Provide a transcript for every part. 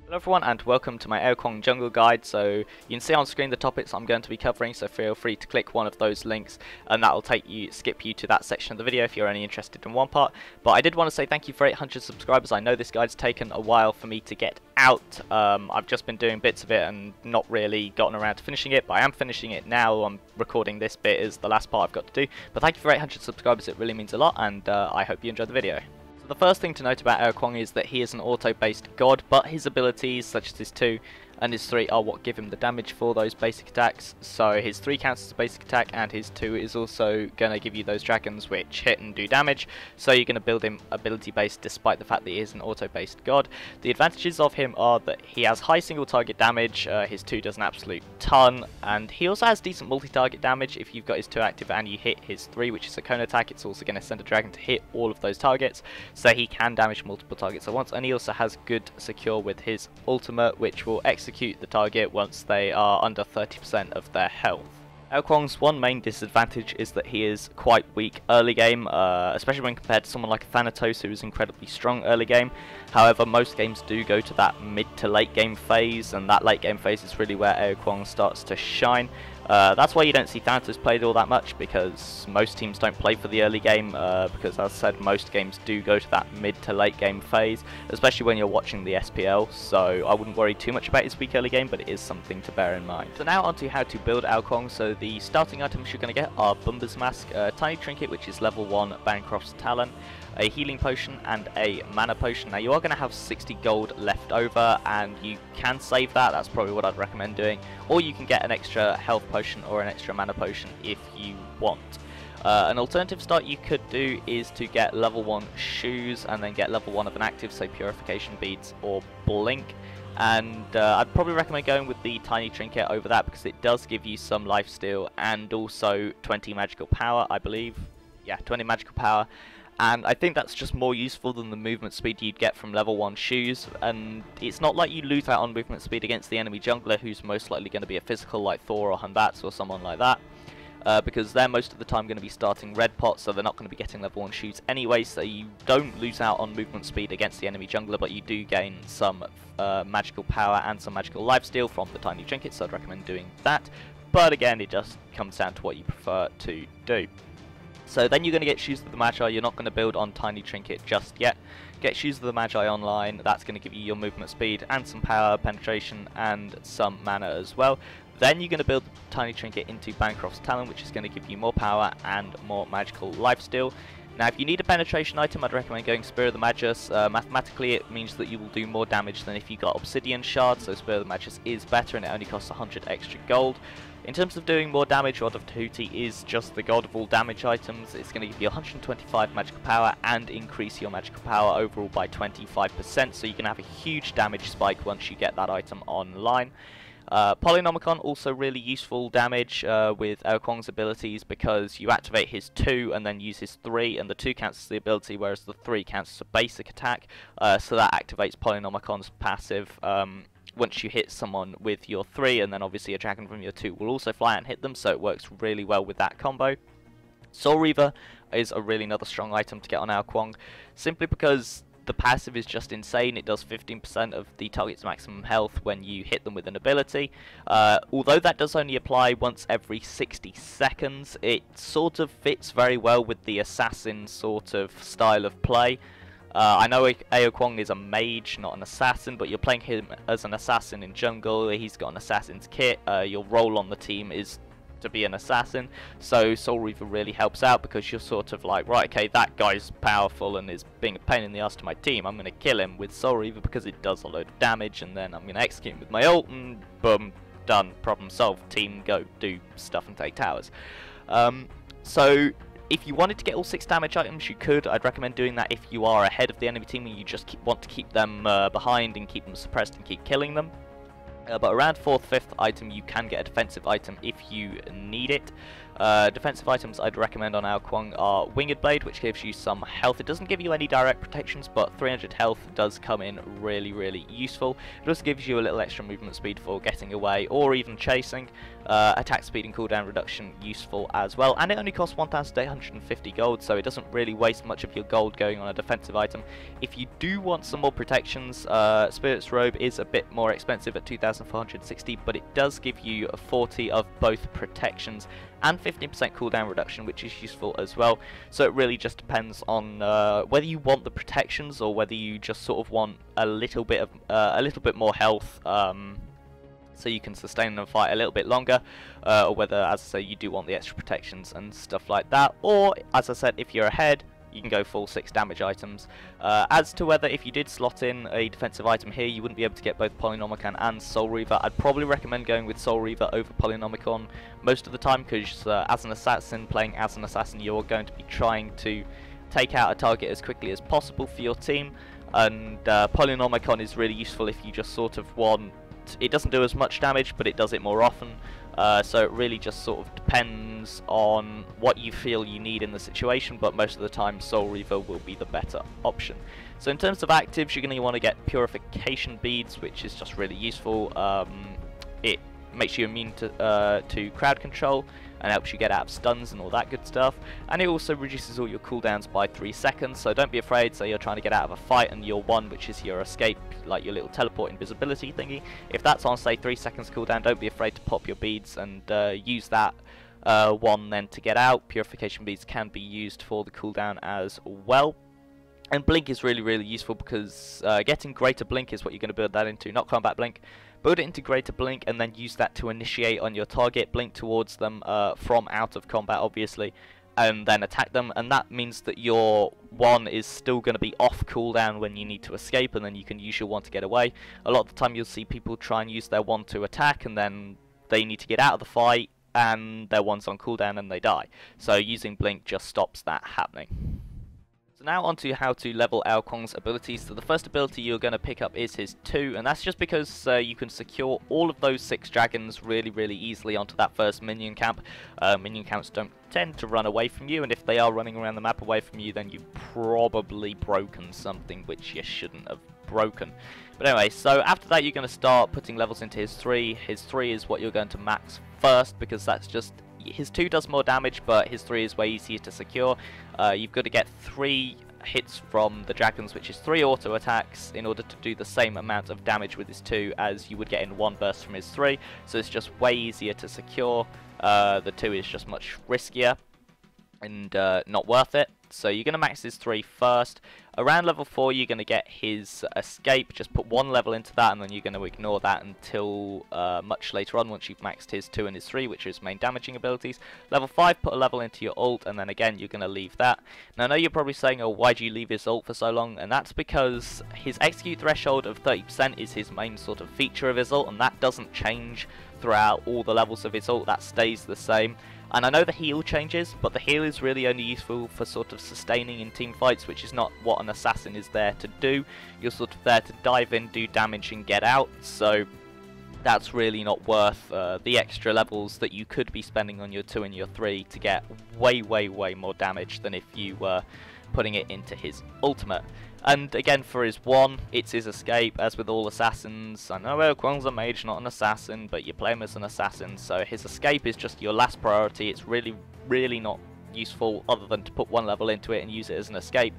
Hello everyone and welcome to my Ao Kuang jungle guide. So you can see on screen the topics I'm going to be covering, so feel free to click one of those links and that will skip you to that section of the video if you're only interested in one part. But I did want to say thank you for 800 subscribers. I know this guide's taken a while for me to get out. I've just been doing bits of it and not really gotten around to finishing it, but I am finishing it now. I'm recording this bit as the last part I've got to do. But thank you for 800 subscribers, it really means a lot, and I hope you enjoyed the video. The first thing to note about Ao Kuang is that he is an auto-based god, but his abilities, such as his 2 and his 3, are what give him the damage for those basic attacks. So his 3 counts as a basic attack, and his 2 is also going to give you those dragons which hit and do damage. So you're going to build him ability-based despite the fact that he is an auto-based god. The advantages of him are that he has high single target damage, his 2 does an absolute ton, and he also has decent multi-target damage. If you've got his 2 active and you hit his 3, which is a cone attack, it's also going to send a dragon to hit all of those targets. So he can damage multiple targets at once, and he also has good secure with his ultimate, which will execute the target once they are under 30% of their health. Ao Kuang's one main disadvantage is that he is quite weak early game, especially when compared to someone like a Thanatos who is incredibly strong early game. However, most games do go to that mid to late game phase, and that late game phase is really where Ao Kuang starts to shine. That's why you don't see Thanatos played all that much, because most teams don't play for the early game, because as I said, most games do go to that mid to late game phase, especially when you're watching the SPL, so I wouldn't worry too much about his weak early game, but it is something to bear in mind. So now onto how to build Ao Kuang. So the starting items you're going to get are Bumba's Mask, Tiny Trinket, which is level 1 Bancroft's Talon, a healing potion and a mana potion. Now you are going to have 60 gold left over, and you can save that. That's probably what I'd recommend doing, or you can get an extra health potion or an extra mana potion if you want. An alternative start you could do is to get level 1 shoes and then get level 1 of an active, say purification beads or blink. And I'd probably recommend going with the tiny trinket over that, because it does give you some lifesteal and also 20 magical power, I believe. Yeah, 20 magical power. And I think that's just more useful than the movement speed you'd get from level 1 shoes, and it's not like you lose out on movement speed against the enemy jungler, who's most likely going to be a physical like Thor or Hunbats or someone like that, because they're most of the time going to be starting red pot, so they're not going to be getting level 1 shoes anyway, so you don't lose out on movement speed against the enemy jungler, but you do gain some magical power and some magical lifesteal from the tiny trinket, so I'd recommend doing that. But again, it just comes down to what you prefer to do. So then you're going to get Shoes of the Magi. You're not going to build on Tiny Trinket just yet. Get Shoes of the Magi online. That's going to give you your movement speed and some power, penetration, and some mana as well. Then you're going to build the Tiny Trinket into Bancroft's Talon, which is going to give you more power and more magical lifesteal. Now, if you need a penetration item, I'd recommend going Spear of the Magus. Mathematically, it means that you will do more damage than if you got Obsidian Shards, so Spear of the Magus is better, and it only costs 100 extra gold. In terms of doing more damage, Rod of Tahuti is just the god of all damage items. It's going to give you 125 magical power and increase your magical power overall by 25%, so you can have a huge damage spike once you get that item online. Polynomicon, also really useful damage with Ao Kuang's abilities, because you activate his 2 and then use his 3, and the 2 counts as the ability, whereas the 3 counts as a basic attack, so that activates Polynomicon's passive once you hit someone with your 3, and then obviously a dragon from your 2 will also fly out and hit them, so it works really well with that combo. Soul Reaver is a really another strong item to get on Ao Kuang, simply because the passive is just insane. It does 15% of the target's maximum health when you hit them with an ability. Although that does only apply once every 60 seconds, it sort of fits very well with the assassin sort of style of play. I know Ao Kuang is a mage, not an assassin, but you're playing him as an assassin in jungle. He's got an assassin's kit. Your role on the team is to be an assassin, so Soul Reaver really helps out, because you're sort of like, right, okay, that guy's powerful and is being a pain in the ass to my team. I'm going to kill him with Soul Reaver because it does a load of damage, and then I'm going to execute him with my ult, and boom, done, problem solved. Team, go do stuff and take towers. So if you wanted to get all 6 damage items, you could. I'd recommend doing that if you are ahead of the enemy team and you just want to keep them behind and keep them suppressed and keep killing them. But around 4th, 5th item, you can get a defensive item if you need it. Defensive items I'd recommend on Ao Kuang are Winged Blade, which gives you some health. It doesn't give you any direct protections, but 300 health does come in really useful. It also gives you a little extra movement speed for getting away or even chasing. Attack speed and cooldown reduction useful as well, and it only costs 1,850 gold, so it doesn't really waste much of your gold going on a defensive item. If you do want some more protections, Spirit's Robe is a bit more expensive at 2,460, but it does give you a 40 of both protections and 15% cooldown reduction, which is useful as well. So it really just depends on whether you want the protections or whether you just sort of want a little bit more health, so you can sustain the fight a little bit longer, or whether, as I say, you do want the extra protections and stuff like that. Or, as I said, if you're ahead, you can go full 6 damage items. As to whether if you did slot in a defensive item here, you wouldn't be able to get both Polynomicon and Soul Reaver. I'd probably recommend going with Soul Reaver over Polynomicon most of the time, because as an assassin, playing as an assassin, you're going to be trying to take out a target as quickly as possible for your team, and Polynomicon is really useful if you just sort of want... It doesn't do as much damage, but it does it more often, so it really just sort of depends on what you feel you need in the situation, but most of the time Soul Reaver will be the better option. So in terms of actives, you're going to want to get Purification Beads, which is just really useful. It makes you immune to crowd control and helps you get out of stuns and all that good stuff, and it also reduces all your cooldowns by 3 seconds, so don't be afraid. Say you're trying to get out of a fight and your one, which is your escape, like your little teleport invisibility thingy, if that's on say 3 seconds cooldown, don't be afraid to pop your beads and use that one then to get out. Purification beads can be used for the cooldown as well. And Blink is really useful, because getting Greater Blink is what you're going to build that into, not Combat Blink. Build it into Greater Blink and then use that to initiate on your target, blink towards them from out of combat obviously, and then attack them, and that means that your one is still going to be off cooldown when you need to escape, and then you can use your one to get away. A lot of the time you'll see people try and use their one to attack, and then they need to get out of the fight and their one's on cooldown and they die. So using Blink just stops that happening. So now on to how to level Ao Kuang's abilities. So the first ability you're going to pick up is his 2, and that's just because you can secure all of those 6 dragons really easily onto that first minion camp. Minion camps don't tend to run away from you, and if they are running around the map away from you, then you've probably broken something which you shouldn't have broken. But anyway, so after that you're going to start putting levels into his 3. His 3 is what you're going to max first, because that's just... His 2 does more damage, but his 3 is way easier to secure. You've got to get 3 hits from the dragons, which is 3 auto attacks, in order to do the same amount of damage with his 2 as you would get in 1 burst from his 3. So it's just way easier to secure. The 2 is just much riskier and not worth it. So you're going to max his 3 first. Around level 4 you're going to get his escape. Just put 1 level into that, and then you're going to ignore that until much later on, once you've maxed his 2 and his 3, which is main damaging abilities. Level 5, put a level into your ult, and then again you're going to leave that. Now I know you're probably saying, oh, why do you leave his ult for so long? And that's because his execute threshold of 30% is his main sort of feature of his ult, and that doesn't change throughout all the levels of his ult. That stays the same. And I know the heal changes, but the heal is really only useful for sort of sustaining in team fights, which is not what an assassin is there to do. You're sort of there to dive in, do damage and get out, so that's really not worth the extra levels that you could be spending on your 2 and your 3 to get way more damage than if you were putting it into his ultimate. And again, for his 1, it's his escape. As with all assassins, I know Ao Kuang's a mage, not an assassin, but you play him as an assassin, so his escape is just your last priority. It's really not useful other than to put 1 level into it and use it as an escape.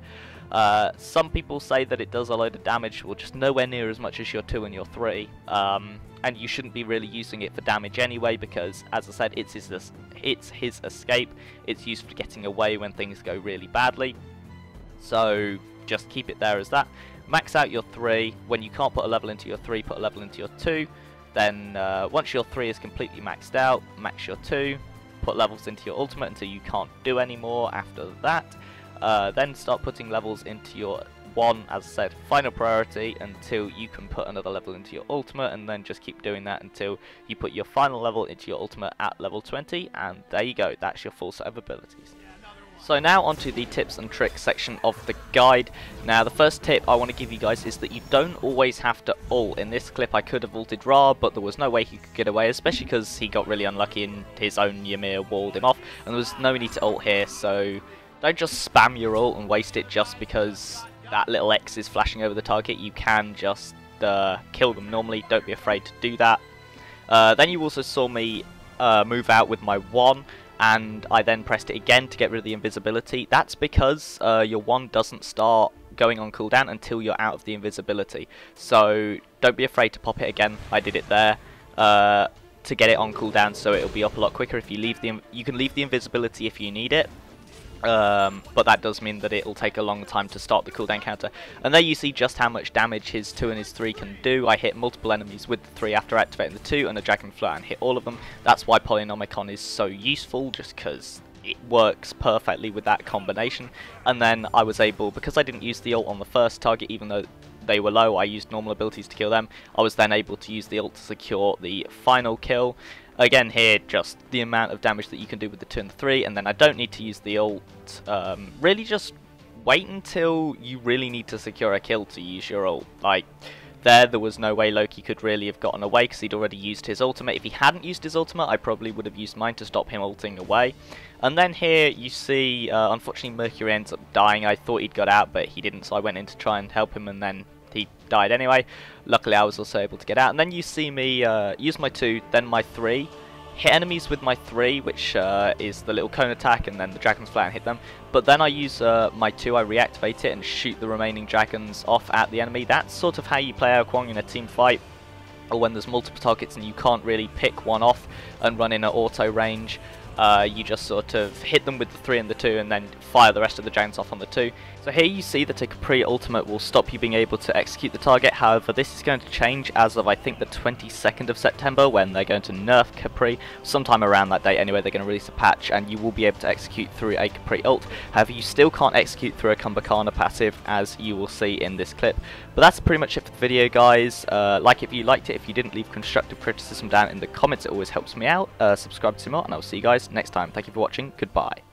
Some people say that it does a load of damage, well, just nowhere near as much as your 2 and your 3. And you shouldn't be really using it for damage anyway, because, as I said, it's his escape. It's used for getting away when things go really badly. So just keep it there as that. Max out your 3. When you can't put a level into your 3, put a level into your 2. Then once your 3 is completely maxed out, max your 2. Put levels into your ultimate until you can't do any more after that. Then start putting levels into your 1, as I said, final priority, until you can put another level into your ultimate, and then just keep doing that until you put your final level into your ultimate at level 20, and there you go, that's your full set of abilities. So now onto the tips and tricks section of the guide. Now the first tip I want to give you guys is that you don't always have to ult. In this clip I could have ulted Ra, but there was no way he could get away, especially because he got really unlucky and his own Ymir walled him off, and there was no need to ult here, so don't just spam your ult and waste it just because that little X is flashing over the target. You can just kill them normally, don't be afraid to do that. Then you also saw me move out with my 1, and I then pressed it again to get rid of the invisibility. That's because your 1 doesn't start going on cooldown until you're out of the invisibility. So don't be afraid to pop it again. I did it there to get it on cooldown, so it'll be up a lot quicker. If you leave you can leave the invisibility if you need it. But that does mean that it'll take a long time to start the cooldown counter. And there you see just how much damage his 2 and his 3 can do. I hit multiple enemies with the 3 after activating the 2, and the Dragon Flirt and hit all of them. That's why Polynomicon is so useful, just because it works perfectly with that combination. And then I was able, because I didn't use the ult on the first target, even though they were low, I used normal abilities to kill them. I was then able to use the ult to secure the final kill. Again here, just the amount of damage that you can do with the 2 and the 3, and then I don't need to use the ult. Really just wait until you really need to secure a kill to use your ult. Like, there was no way Loki could really have gotten away because he'd already used his ultimate. If he hadn't used his ultimate, I probably would have used mine to stop him ulting away. And then here you see, unfortunately Mercury ends up dying. I thought he'd got out, but he didn't, so I went in to try and help him, and then he died anyway. Luckily I was also able to get out. And then you see me use my 2, then my 3, hit enemies with my 3, which is the little cone attack, and then the dragons fly and hit them. But then I use my 2, I reactivate it and shoot the remaining dragons off at the enemy. That's sort of how you play Ao Kuang in a team fight, or when there's multiple targets and you can't really pick one off and run in at auto range. You just sort of hit them with the 3 and the 2 and then fire the rest of the dragons off on the 2. So here you see that a Capri ultimate will stop you being able to execute the target. However, this is going to change as of I think the 22nd of September, when they're going to nerf Capri. Sometime around that date anyway, they're going to release a patch and you will be able to execute through a Capri ult. However, you still can't execute through a Kumbhakana passive, as you will see in this clip. But that's pretty much it for the video, guys. Like if you liked it. If you didn't, leave constructive criticism down in the comments, it always helps me out. Subscribe to see more, and I'll see you guys next time. Thank you for watching. Goodbye.